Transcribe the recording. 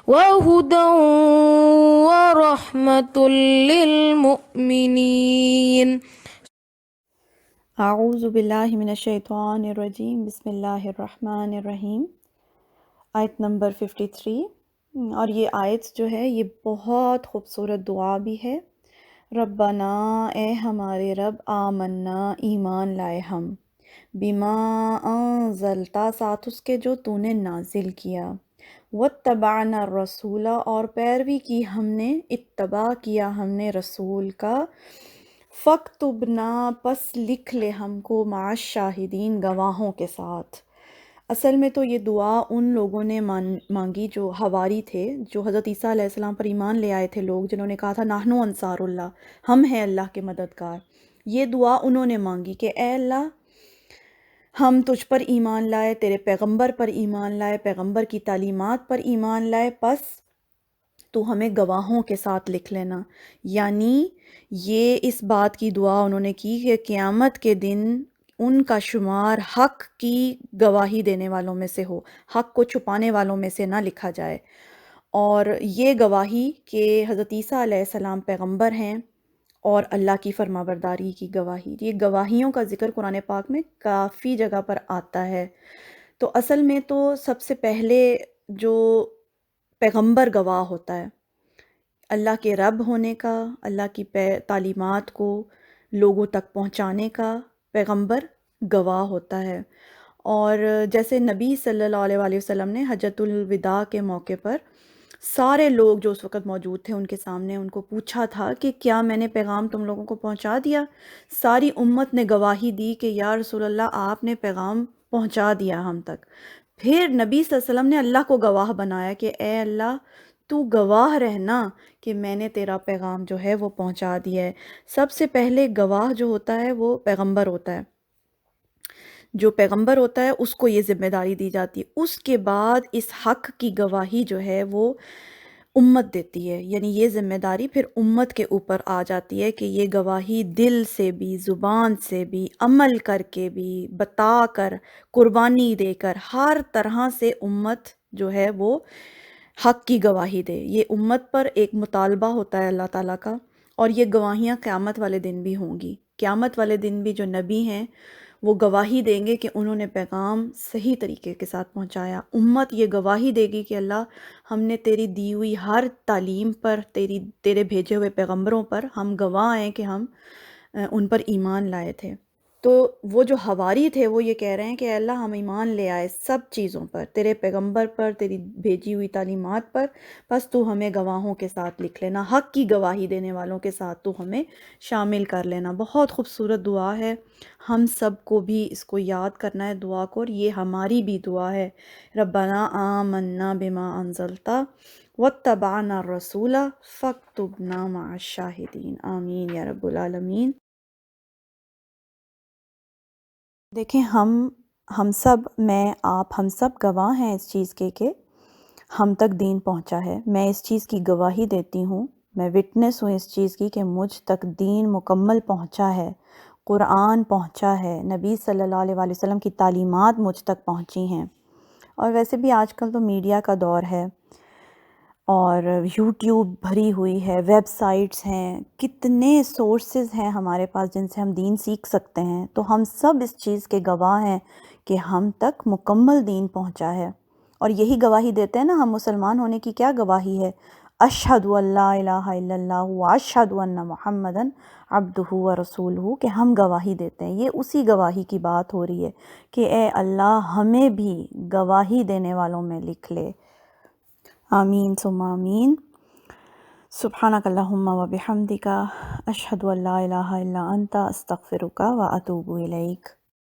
وهدى ورحمة للمؤمنين. اعوذ باللہ من الشیطان الرجیم، بسم اللہ الرحمن الرحیم۔ آیت نمبر 53، اور یہ آیت جو ہے یہ بہت خوبصورت دعا بھی ہے۔ ربنا، اے ہمارے رب، آمنا، ایمان لائے ہم، بما انزلتا، ساتھ اس کے جو تو نے نازل کیا، واتبعنا الرسول، اور پیروی کی ہم نے، اتباع کیا ہم نے رسول کا، فاکتبنا، پس لکھ لے ہم کو، مع الشاہدین، گواہوں کے ساتھ۔ اصل میں تو یہ دعا ان لوگوں نے مانگی جو حواری تھے، جو حضرت عیسیٰ علیہ السلام پر ایمان لے آئے تھے لوگ، جنہوں نے کہا تھا نحنو انصار اللہ، ہم ہیں اللہ کے مددگار۔ یہ دعا انہوں نے مانگی کہ اے اللہ، ہم تجھ پر ایمان لائے، تیرے پیغمبر پر ایمان لائے، پیغمبر کی تعلیمات پر ایمان لائے، پس تو ہمیں گواہوں کے ساتھ لکھ لینا۔ یعنی یہ اس بات کی دعا انہوں نے کی کہ قیامت کے دن ان کا شمار حق کی گواہی دینے والوں میں سے ہو، حق کو چھپانے والوں میں سے نہ لکھا جائے۔ اور یہ گواہی کہ حضرت عیسیٰ علیہ السلام پیغمبر ہیں، اور اللہ کی فرما برداری کی گواہی، یہ گواہیوں کا ذکر قرآن پاک میں کافی جگہ پر آتا ہے۔ تو اصل میں تو سب سے پہلے جو پیغمبر گواہ ہوتا ہے، اللہ کے رب ہونے کا، اللہ کی تعلیمات کو لوگوں تک پہنچانے کا پیغمبر گواہ ہوتا ہے۔ اور جیسے نبی صلی اللہ علیہ وآلہ وسلم نے حجۃ الوداع کے موقع پر سارے لوگ جو اس وقت موجود تھے ان کے سامنے ان کو پوچھا تھا کہ کیا میں نے پیغام تم لوگوں کو پہنچا دیا؟ ساری امت نے گواہی دی کہ یا رسول اللہ، آپ نے پیغام پہنچا دیا ہم تک۔ پھر نبی صلی اللہ علیہ وسلم نے اللہ کو گواہ بنایا کہ اے اللہ، تو گواہ رہنا کہ میں نے تیرا پیغام جو ہے وہ پہنچا دیا ہے۔ سب سے پہلے گواہ جو ہوتا ہے وہ پیغمبر ہوتا ہے، جو پیغمبر ہوتا ہے اس کو یہ ذمہ داری دی جاتی ہے۔ اس کے بعد اس حق کی گواہی جو ہے وہ امت دیتی ہے، یعنی یہ ذمہ داری پھر امت کے اوپر آ جاتی ہے کہ یہ گواہی دل سے بھی، زبان سے بھی، عمل کر کے بھی، بتا کر، قربانی دے کر، ہر طرح سے امت جو ہے وہ حق کی گواہی دے۔ یہ امت پر ایک مطالبہ ہوتا ہے اللہ تعالیٰ کا، اور یہ گواہیاں قیامت والے دن بھی ہوں گی۔ قیامت والے دن بھی جو نبی ہیں وہ گواہی دیں گے کہ انہوں نے پیغام صحیح طریقے کے ساتھ پہنچایا۔ امت یہ گواہی دے گی کہ اللہ، ہم نے تیری دی ہوئی ہر تعلیم پر، تیرے بھیجے ہوئے پیغمبروں پر ہم گواہ ہیں کہ ہم ان پر ایمان لائے تھے۔ تو وہ جو حواری تھے وہ یہ کہہ رہے ہیں کہ اے اللہ، ہم ایمان لے آئے سب چیزوں پر، تیرے پیغمبر پر، تیری بھیجی ہوئی تعلیمات پر، بس تو ہمیں گواہوں کے ساتھ لکھ لینا، حق کی گواہی دینے والوں کے ساتھ تو ہمیں شامل کر لینا۔ بہت خوبصورت دعا ہے، ہم سب کو بھی اس کو یاد کرنا ہے دعا کو، اور یہ ہماری بھی دعا ہے۔ ربنا آمنا بما انزلتا واتبعنا الرسول فاکتبنا مع الشاہدین، آمین یا رب العالمین۔ دیکھیں، ہم سب، میں، آپ، ہم سب گواہ ہیں اس چیز کے کہ ہم تک دین پہنچا ہے۔ میں اس چیز کی گواہی دیتی ہوں، میں وٹنس ہوں اس چیز کی کہ مجھ تک دین مکمل پہنچا ہے، قرآن پہنچا ہے، نبی صلی اللہ علیہ وآلہ وسلم کی تعلیمات مجھ تک پہنچی ہیں۔ اور ویسے بھی آج کل تو میڈیا کا دور ہے، اور یوٹیوب بھری ہوئی ہے، ویب سائٹس ہیں، کتنے سورسز ہیں ہمارے پاس جن سے ہم دین سیکھ سکتے ہیں۔ تو ہم سب اس چیز کے گواہ ہیں کہ ہم تک مکمل دین پہنچا ہے، اور یہی گواہی دیتے ہیں نا ہم مسلمان ہونے کی۔ کیا گواہی ہے؟ اشہد ان لا الہ الا اللہ واشہد ان محمدًا عبدہ ورسولہ، کہ ہم گواہی دیتے ہیں۔ یہ اسی گواہی کی بات ہو رہی ہے کہ اے اللہ، ہمیں بھی گواہی دینے والوں میں لکھ لے۔ آمین ثم آمین۔ سبحانک اللہم و بحمدک، اشہد ان لا الہ الا انت، استغفرک و اتوب الیک۔